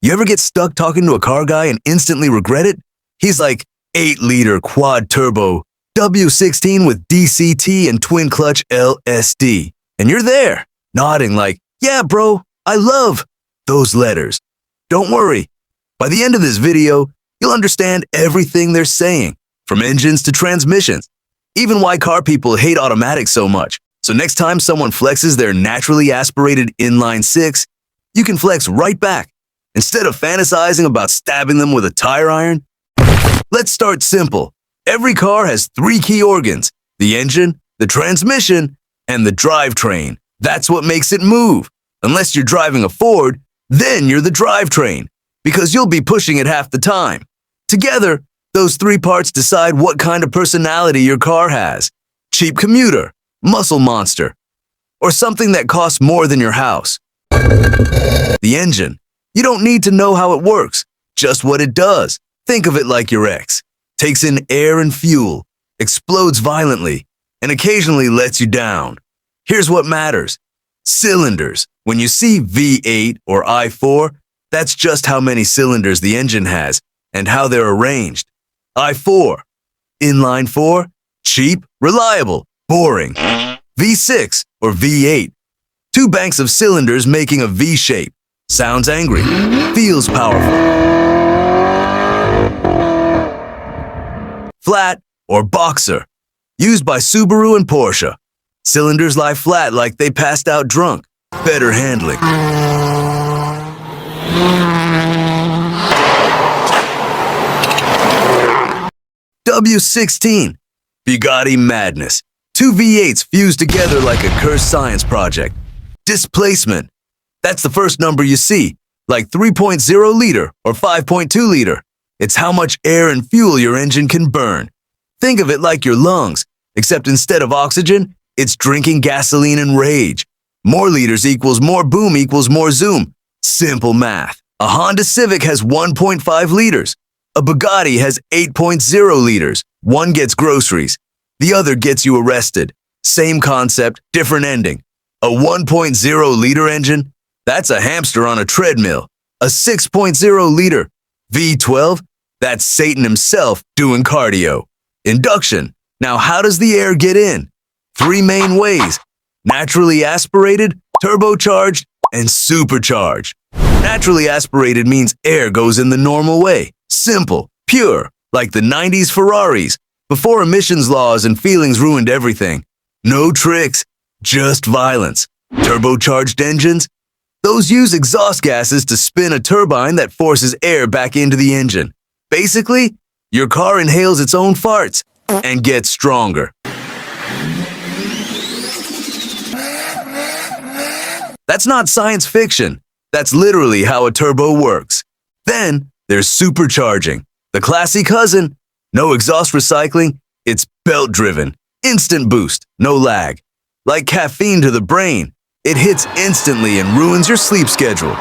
You ever get stuck talking to a car guy and instantly regret it? He's like 8-liter quad turbo, W16 with DCT and twin clutch LSD. And you're there, nodding like, yeah, bro, I love those letters. Don't worry. By the end of this video, you'll understand everything they're saying, from engines to transmissions, even why car people hate automatics so much. So next time someone flexes their naturally aspirated inline six, you can flex right back. Instead of fantasizing about stabbing them with a tire iron, let's start simple. Every car has 3 key organs: the engine, the transmission, and the drivetrain. That's what makes it move. Unless you're driving a Ford, then you're the drivetrain, because you'll be pushing it half the time. Together, those 3 parts decide what kind of personality your car has: cheap commuter, muscle monster, or something that costs more than your house. The engine. You don't need to know how it works, just what it does. Think of it like your ex. Takes in air and fuel, explodes violently, and occasionally lets you down. Here's what matters. Cylinders. When you see V8 or I4, that's just how many cylinders the engine has and how they're arranged. I4. Inline 4. Cheap, reliable, boring. V6 or V8. 2 banks of cylinders making a V shape. Sounds angry, feels powerful. Flat or boxer, used by Subaru and Porsche. Cylinders lie flat like they passed out drunk. Better handling. W16, Bugatti madness. 2 V8s fused together like a cursed science project. Displacement. That's the first number you see, like 3.0 liter or 5.2 liter. It's how much air and fuel your engine can burn. Think of it like your lungs, except instead of oxygen, it's drinking gasoline and rage. More liters equals more boom equals more zoom. Simple math. A Honda Civic has 1.5 liters. A Bugatti has 8.0 liters. One gets groceries. The other gets you arrested. Same concept, different ending. A 1.0 liter engine? That's a hamster on a treadmill. A 6.0 liter V12? That's Satan himself doing cardio. Induction. Now how does the air get in? 3 main ways: naturally aspirated, turbocharged, and supercharged. Naturally aspirated means air goes in the normal way. Simple, pure, like the 90s Ferraris, before emissions laws and feelings ruined everything. No tricks, just violence. Turbocharged engines? Those use exhaust gases to spin a turbine that forces air back into the engine. Basically, your car inhales its own farts and gets stronger. That's not science fiction. That's literally how a turbo works. Then there's supercharging, the classy cousin. No exhaust recycling, it's belt-driven. Instant boost, no lag. Like caffeine to the brain, it hits instantly and ruins your sleep schedule.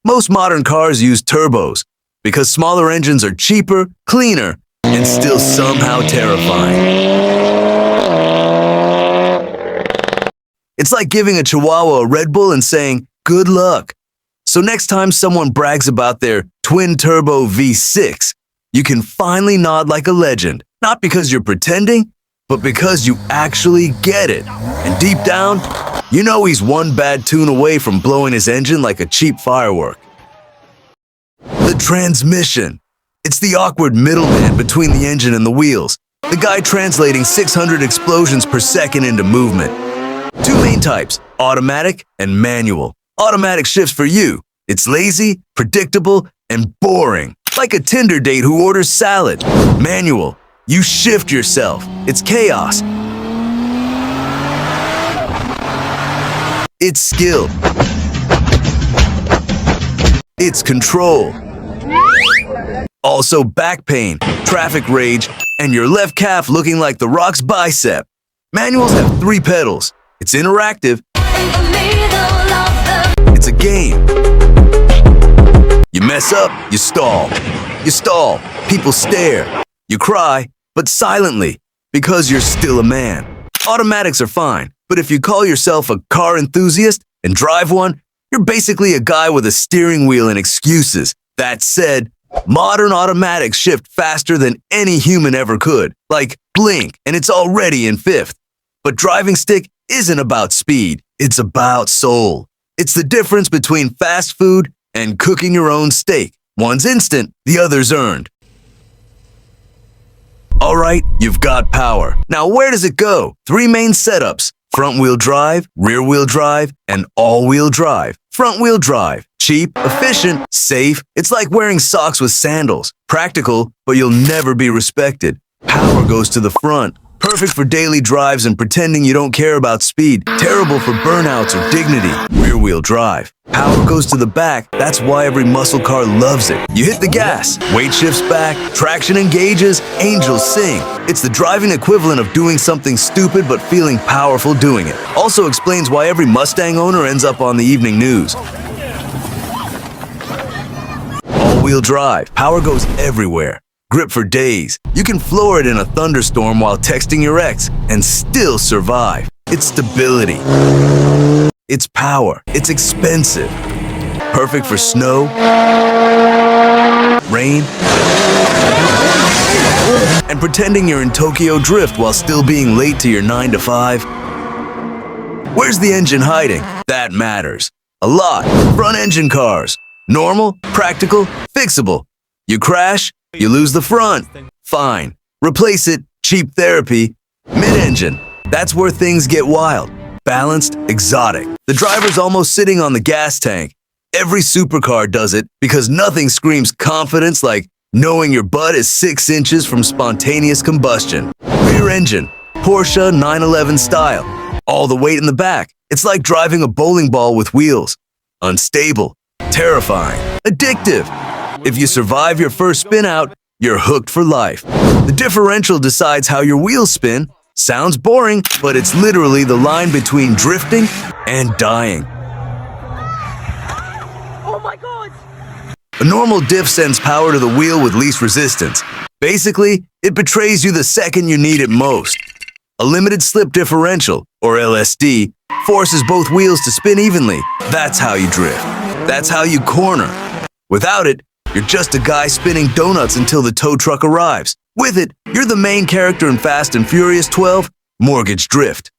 Most modern cars use turbos because smaller engines are cheaper, cleaner, and still somehow terrifying. It's like giving a Chihuahua a Red Bull and saying, good luck. So next time someone brags about their twin-turbo V6, you can finally nod like a legend, not because you're pretending, but because you actually get it. And deep down, you know he's one bad tune away from blowing his engine like a cheap firework. The transmission. It's the awkward middleman between the engine and the wheels, the guy translating 600 explosions per second into movement. 2 main types, automatic and manual. Automatic shifts for you. It's lazy, predictable, and boring. Like a Tinder date who orders salad. Manual. You shift yourself. It's chaos. It's skill. It's control. Also back pain, traffic rage, and your left calf looking like The Rock's bicep. Manuals have 3 pedals. It's interactive. It's a game. You mess up, you stall. You stall, people stare. You cry, but silently, because you're still a man. Automatics are fine, but if you call yourself a car enthusiast and drive one, you're basically a guy with a steering wheel and excuses. That said, modern automatics shift faster than any human ever could. Like, blink, and it's already in fifth. But driving stick isn't about speed, it's about soul. It's the difference between fast food and cooking your own steak. One's instant, the other's earned. Alright, you've got power. Now where does it go? 3 main setups: front-wheel drive, rear-wheel drive, and all-wheel drive. Front-wheel drive. Cheap, efficient, safe. It's like wearing socks with sandals. Practical, but you'll never be respected. Power goes to the front. Perfect for daily drives and pretending you don't care about speed. Terrible for burnouts or dignity. Rear-wheel drive. Power goes to the back. That's why every muscle car loves it. You hit the gas, weight shifts back, traction engages, angels sing. It's the driving equivalent of doing something stupid but feeling powerful doing it. Also explains why every Mustang owner ends up on the evening news. All-wheel drive. Power goes everywhere. Grip for days. You can floor it in a thunderstorm while texting your ex and still survive. It's stability. It's power. It's expensive. Perfect for snow, rain, and pretending you're in Tokyo Drift while still being late to your 9 to 5. Where's the engine hiding? That matters. A lot. Front engine cars. Normal, practical, fixable. You crash, you lose the front. Fine. Replace it, cheap therapy. Mid-engine. That's where things get wild. Balanced, exotic. The driver's almost sitting on the gas tank. Every supercar does it because nothing screams confidence like knowing your butt is 6 inches from spontaneous combustion. Rear engine. Porsche 911 style. All the weight in the back. It's like driving a bowling ball with wheels. Unstable. Terrifying. Addictive. If you survive your first spin out, you're hooked for life. The differential decides how your wheels spin. Sounds boring, but it's literally the line between drifting and dying. Oh my God! A normal diff sends power to the wheel with least resistance. Basically, it betrays you the second you need it most. A limited slip differential, or LSD, forces both wheels to spin evenly. That's how you drift. That's how you corner. Without it, you're just a guy spinning donuts until the tow truck arrives. With it, you're the main character in Fast and Furious 12, Mortgage Drift.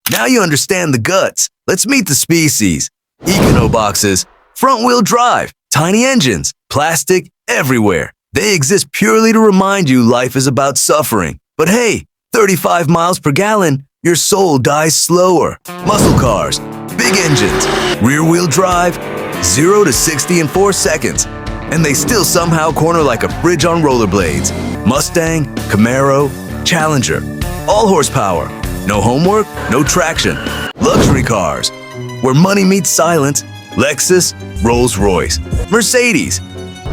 Now you understand the guts. Let's meet the species. Econo boxes, front-wheel drive, tiny engines, plastic everywhere. They exist purely to remind you life is about suffering. But hey, 35 miles per gallon, your soul dies slower. Muscle cars, big engines, rear-wheel drive, 0 to 60 in 4 seconds. And they still somehow corner like a bridge on rollerblades. Mustang, Camaro, Challenger. All horsepower. No homework, no traction. Luxury cars. Where money meets silence. Lexus, Rolls-Royce, Mercedes.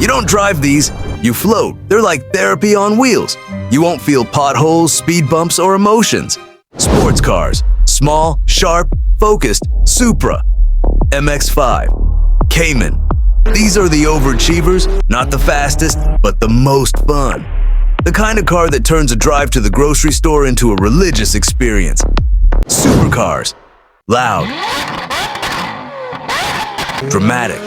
You don't drive these, you float. They're like therapy on wheels. You won't feel potholes, speed bumps, or emotions. Sports cars. Small, sharp, focused, Supra. MX-5. Cayman. These are the overachievers, not the fastest, but the most fun. The kind of car that turns a drive to the grocery store into a religious experience. Supercars. Loud. Dramatic.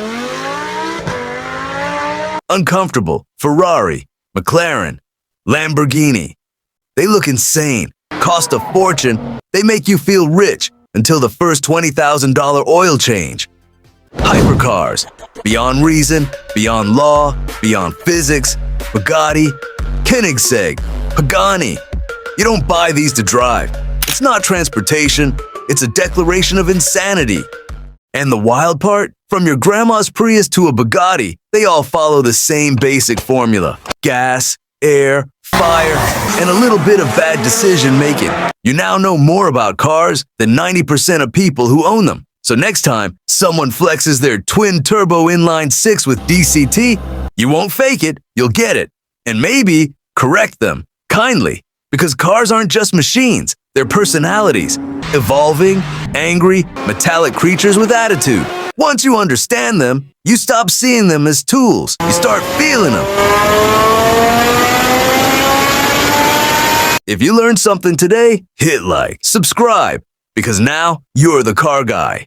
Uncomfortable. Ferrari. McLaren. Lamborghini. They look insane, cost a fortune, they make you feel rich until the first $20,000 oil change. Hypercars. Beyond reason, beyond law, beyond physics. Bugatti, Koenigsegg, Pagani. You don't buy these to drive. It's not transportation, it's a declaration of insanity. And the wild part? From your grandma's Prius to a Bugatti, they all follow the same basic formula. Gas, air, fire, and a little bit of bad decision making. You now know more about cars than 90% of people who own them. So next time someone flexes their twin-turbo inline-6 with DCT, you won't fake it, you'll get it. And maybe correct them, kindly. Because cars aren't just machines, they're personalities. Evolving, angry, metallic creatures with attitude. Once you understand them, you stop seeing them as tools. You start feeling them. If you learned something today, hit like, subscribe, because now you're the car guy.